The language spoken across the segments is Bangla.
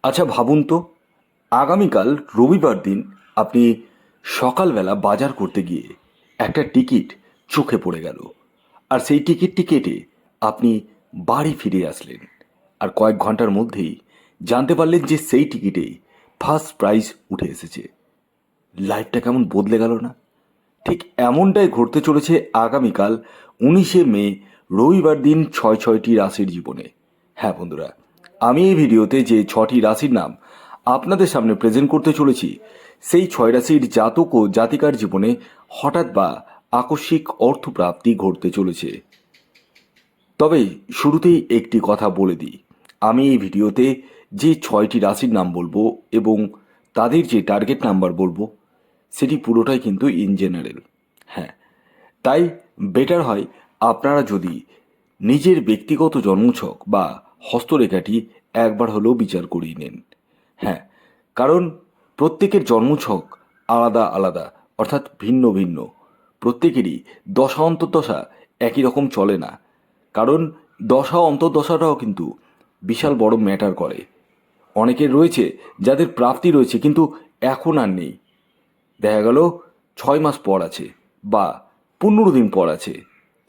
আচ্ছা ভাবুন তো, আগামীকাল রবিবার দিন আপনি সকালবেলা বাজার করতে গিয়ে একটা টিকিট চোখে পড়ে গেল, আর সেই টিকিটটি কেটে আপনি বাড়ি ফিরে আসলেন, আর কয়েক ঘন্টার মধ্যেই জানতে পারলেন যে সেই টিকিটেই ফার্স্ট প্রাইজ উঠে এসেছে। লাইফটা কেমন বদলে গেল না? ঠিক এমনটাই ঘটতে চলেছে আগামীকাল 19শে মে রবিবার দিন ছয়টি রাশির জীবনে। হ্যাঁ বন্ধুরা, আমি এই ভিডিওতে যে 6টি রাশির নাম আপনাদের সামনে প্রেজেন্ট করতে চলেছি, সেই 6 রাশির জাতক ও জাতিকার জীবনে হঠাৎ বা আকস্মিক অর্থপ্রাপ্তি ঘটতে চলেছে। তবে শুরুতেই একটি কথা বলে দিই, আমি এই ভিডিওতে যে 6টি রাশির নাম বলবো এবং তাদের যে টার্গেট নাম্বার বলবো, সেটি পুরোটাই কিন্তু ইন জেনারেল। হ্যাঁ, তাই বেটার হয় আপনারা যদি নিজের ব্যক্তিগত জন্মছক বা হস্তরেখাটি একবার হলেও বিচার করিয়ে নেন। হ্যাঁ, কারণ প্রত্যেকের জন্মছক আলাদা আলাদা, অর্থাৎ ভিন্ন ভিন্ন। প্রত্যেকেরই দশা অন্তর্দশা একই রকম চলে না, কারণ দশা অন্তর্দশাটাও কিন্তু বিশাল বড় ম্যাটার করে। অনেকের রয়েছে যাদের প্রাপ্তি রয়েছে কিন্তু এখন আর নেই, দেখা গেল 6 মাস পর আছে বা 15 দিন পর আছে।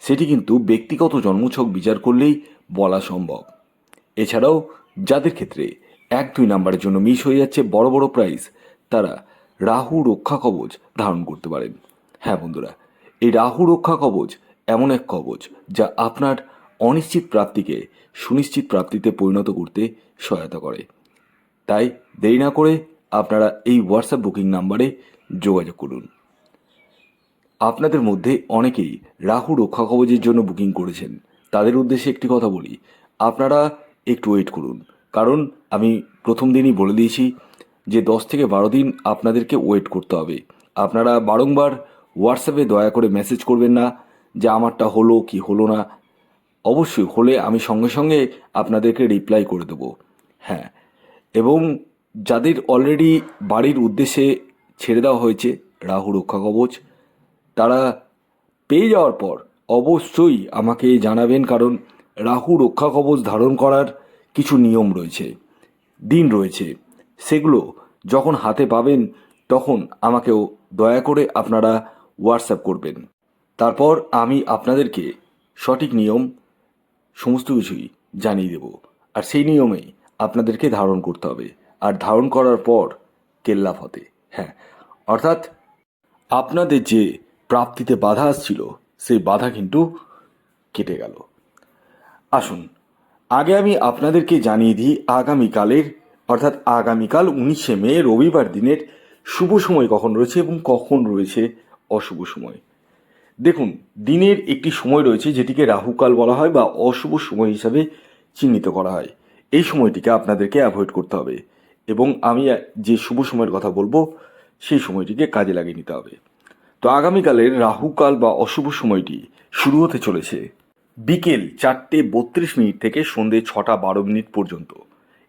সেটি কিন্তু ব্যক্তিগত জন্মছক বিচার করলেই বলা সম্ভব। এছাড়াও যাদের ক্ষেত্রে 1-2 নাম্বারের জন্য মিস হয়ে যাচ্ছে বড় বড় প্রাইজ, তারা রাহু রক্ষা কবচ ধারণ করতে পারেন। হ্যাঁ বন্ধুরা, এই রাহু রক্ষা কবচ এমন এক কবচ যা আপনার অনিশ্চিত প্রাপ্তিকে সুনিশ্চিত প্রাপ্তিতে পরিণত করতে সহায়তা করে। তাই দেরি না করে আপনারা এই হোয়াটসঅ্যাপ বুকিং নাম্বারে যোগাযোগ করুন। আপনাদের মধ্যে অনেকেই রাহু রক্ষা কবচের জন্য বুকিং করেছেন, তাদের উদ্দেশ্যে একটি কথা বলি, আপনারা একটু ওয়েট করুন। কারণ আমি প্রথম দিনই বলে দিয়েছি যে 10 থেকে 12 দিন আপনাদেরকে ওয়েট করতে হবে। আপনারা বারংবার হোয়াটসঅ্যাপে দয়া করে মেসেজ করবেন না যে আমারটা হলো কি হলো না। অবশ্যই হলে আমি সঙ্গে সঙ্গে আপনাদেরকে রিপ্লাই করে দেবো। হ্যাঁ, এবং যাদের অলরেডি বাড়ির উদ্দেশ্যে ছেড়ে দেওয়া হয়েছে রাহু রক্ষা কবচ, তারা পেয়ে যাওয়ার পর অবশ্যই আমাকে জানাবেন, কারণ রাহু রক্ষা কবচ ধারণ করার কিছু নিয়ম রয়েছে, দিন রয়েছে। সেগুলো যখন হাতে পাবেন তখন আমাকেও দয়া করে আপনারা হোয়াটসঅ্যাপ করবেন। তারপর আমি আপনাদেরকে সঠিক নিয়ম সমস্ত কিছুই জানিয়ে দেব, আর সেই নিয়মেই আপনাদেরকে ধারণ করতে হবে। আর ধারণ করার পর কেল্লা ফতে। হ্যাঁ, অর্থাৎ আপনাদের যে প্রাপ্তিতে বাধা আসছিল সেই বাধা কিন্তু কেটে গেল। আসুন আগে আমি আপনাদেরকে জানিয়ে দিই আগামীকালের, অর্থাৎ আগামীকাল 19শে মে রবিবার দিনের শুভ সময় কখন রয়েছে এবং কখন রয়েছে অশুভ সময়। দেখুন, দিনের একটি সময় রয়েছে যেটিকে রাহুকাল বলা হয় বা অশুভ সময় হিসাবে চিহ্নিত করা হয়। এই সময়টিকে আপনাদেরকে অ্যাভয়েড করতে হবে এবং আমি যে শুভ সময়ের কথা বলবো সেই সময়টিকে কাজে লাগিয়ে নিতে হবে। তো আগামীকালের রাহুকাল বা অশুভ সময়টি শুরু হতে চলেছে বিকেল 4:32 থেকে সন্ধ্যে 6:12 পর্যন্ত।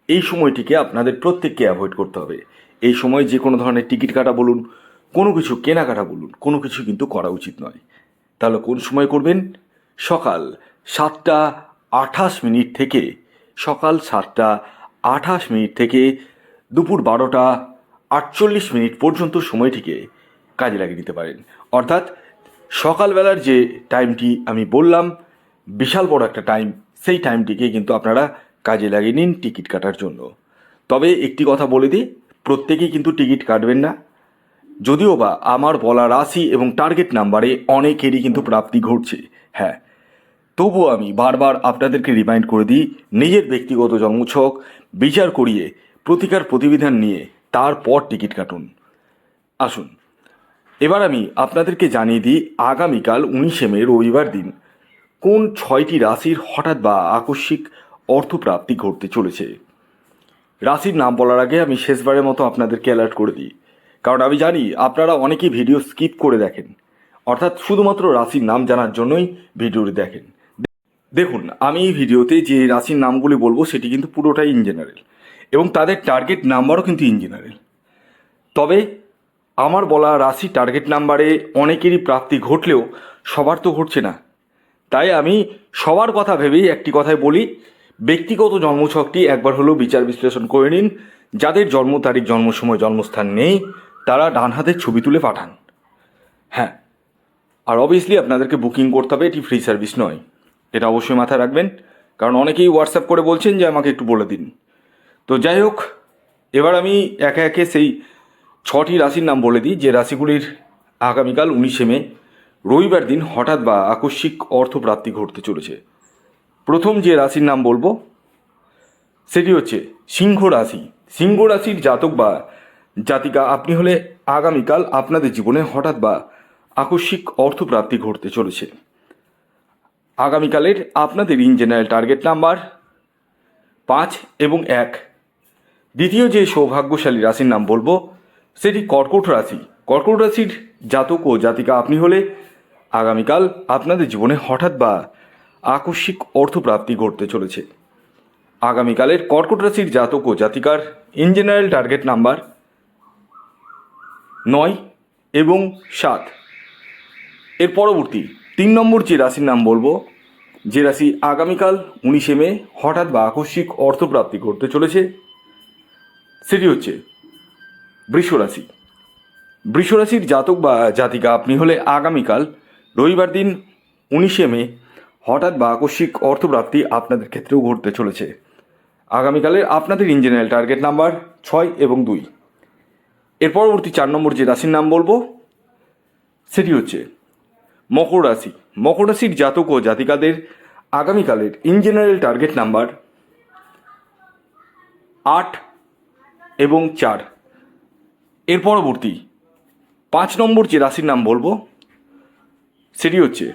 এই সময়টিকে আপনাদের প্রত্যেককে অ্যাভয়েড করতে হবে। এই সময় যে কোনো ধরনের টিকিট কাটা বলুন, কোনো কিছু কেনাকাটা বলুন, কোনো কিছু কিন্তু করা উচিত নয়। তাহলে কোন সময় করবেন? সকাল 7:28 থেকে সকাল 7:28 থেকে দুপুর 12:48 পর্যন্ত সময়টিকে কাজে লাগিয়ে নিতে পারেন। অর্থাৎ সকালবেলার যে টাইমটি আমি বললাম, বিশাল বড় একটা টাইম, সেই টাইমটিকে কিন্তু আপনারা কাজে লাগিয়ে নিন টিকিট কাটার জন্য। তবে একটি কথা বলে দিই, প্রত্যেকেই কিন্তু টিকিট কাটবেন না। যদিও বা আমার বলা রাশি এবং টার্গেট নাম্বারে অনেকেরই কিন্তু প্রাপ্তি ঘটছে। হ্যাঁ, তবুও আমি বারবার আপনাদেরকে রিমাইন্ড করে দিই, নিজের ব্যক্তিগত জন্মছক বিচার করিয়ে প্রতিকার প্রতিবিধান নিয়ে তারপর টিকিট কাটুন। আসুন এবার আমি আপনাদেরকে জানিয়ে দিই আগামীকাল 19শে মে রবিবার দিন কোন 6টি রাশির হঠাৎ বা আকস্মিক অর্থপ্রাপ্তি ঘটতে চলেছে। রাশির নাম বলার আগে আমি শেষবারের মতো আপনাদেরকে অ্যালার্ট করে দিই, কারণ আমি জানি আপনারা অনেকেই ভিডিও স্কিপ করে দেখেন, অর্থাৎ শুধুমাত্র রাশির নাম জানার জন্যই ভিডিওটি দেখেন। দেখুন, আমি এই ভিডিওতে যে রাশির নামগুলি বলবো সেটি কিন্তু পুরোটাই ইন জেনারেল এবং তাদের টার্গেট নাম্বারও কিন্তু ইন জেনারেল। তবে আমার বলা রাশি টার্গেট নাম্বারে অনেকেরই প্রাপ্তি ঘটলেও সবার তো ঘটছে না। তাই আমি সবার কথা ভেবেই একটি কথাই বলি, ব্যক্তিগত জন্মছকটি একবার হলেও বিচার বিশ্লেষণ করে নিন। যাদের জন্ম তারিখ, জন্ম সময়, জন্মস্থান নেই তারা ডান হাতের ছবি তুলে পাঠান। হ্যাঁ, আর অবভিয়াসলি আপনাদেরকে বুকিং করতে হবে, এটি ফ্রি সার্ভিস নয়, এটা অবশ্যই মাথায় রাখবেন, কারণ অনেকেই হোয়াটসঅ্যাপ করে বলছেন যে আমাকে একটু বলে দিন। তো যাই হোক, এবার আমি একে একে সেই 6টি রাশির নাম বলে দিই, যে রাশিগুলির আগামীকাল 19শে মে রবিবার দিন হঠাৎ বা আকস্মিক অর্থপ্রাপ্তি ঘটতে চলেছে। প্রথম যে রাশির নাম বলবো সেটি হচ্ছে সিংহ রাশি। সিংহ রাশির জাতক বা জাতিকা আপনি হলে আগামীকাল আপনাদের জীবনে হঠাৎ বা আকস্মিক অর্থপ্রাপ্তি ঘটতে চলেছে। আগামীকালের আপনাদের ইন জেনারেল টার্গেট নাম্বার 5 এবং 1। দ্বিতীয় যে সৌভাগ্যশালী রাশির নাম বলবো সেটি কর্কট রাশি। কর্কট রাশির জাতক ও জাতিকা আপনি হলে আগামীকাল আপনাদের জীবনে হঠাৎ বা আকস্মিক অর্থপ্রাপ্তি ঘটতে চলেছে। আগামীকালের কর্কট রাশির জাতক ও জাতিকার ইন জেনারেল টার্গেট নাম্বার 9 এবং 7। এর পরবর্তী 3 নম্বর যে রাশির নাম বলবো, যে রাশি আগামীকাল 19শে মে হঠাৎ বা আকস্মিক অর্থপ্রাপ্তি ঘটতে চলেছে, সেটি হচ্ছে বৃষ রাশি। বৃষ রাশির জাতক বা জাতিকা আপনি হলে আগামীকাল রবিবার দিন 19শে মে হঠাৎ বা আকস্মিক অর্থপ্রাপ্তি আপনাদের ক্ষেত্রেও ঘটতে চলেছে। আগামীকালের আপনাদের ইন জেনারেল টার্গেট নাম্বার 6 এবং 2। এর পরবর্তী 4 নম্বর যে রাশির নাম বলবো সেটি হচ্ছে মকর রাশি। মকর রাশির জাতক ও জাতিকাদের আগামীকালের ইন জেনারেল টার্গেট নাম্বার 8 এবং 4। এর পরবর্তী 5 নম্বর যে রাশির নাম বলবো সেটি হচ্ছে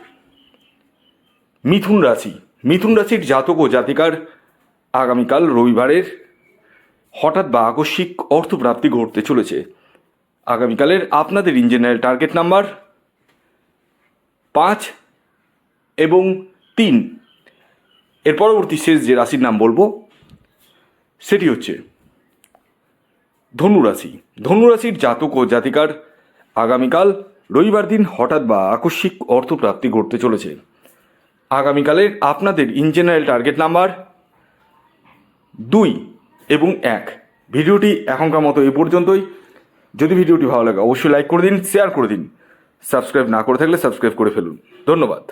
মিথুন রাশি। মিথুন রাশির জাতক ও জাতিকার আগামীকাল রবিবারের হঠাৎ বা আকস্মিক অর্থপ্রাপ্তি ঘটতে চলেছে। আগামীকালের আপনাদের ইন জেনারেল টার্গেট নাম্বার 5 এবং 3। এর পরবর্তী শেষ যে রাশির নাম বলবো সেটি হচ্ছে ধনুরাশি। ধনুরাশির জাতক ও জাতিকার আগামীকাল রবিবার দিন হঠাৎ বা আকস্মিক অর্থপ্রাপ্তি ঘটতে চলেছে। আগামীকালের আপনাদের ইন জেনারেল টার্গেট নাম্বার 2 এবং 1। ভিডিওটি এখনকার মতো এই পর্যন্তই। যদি ভিডিওটি ভালো লাগে অবশ্যই লাইক করে দিন, শেয়ার করে দিন। সাবস্ক্রাইব না করে থাকলে সাবস্ক্রাইব করে ফেলুন। ধন্যবাদ।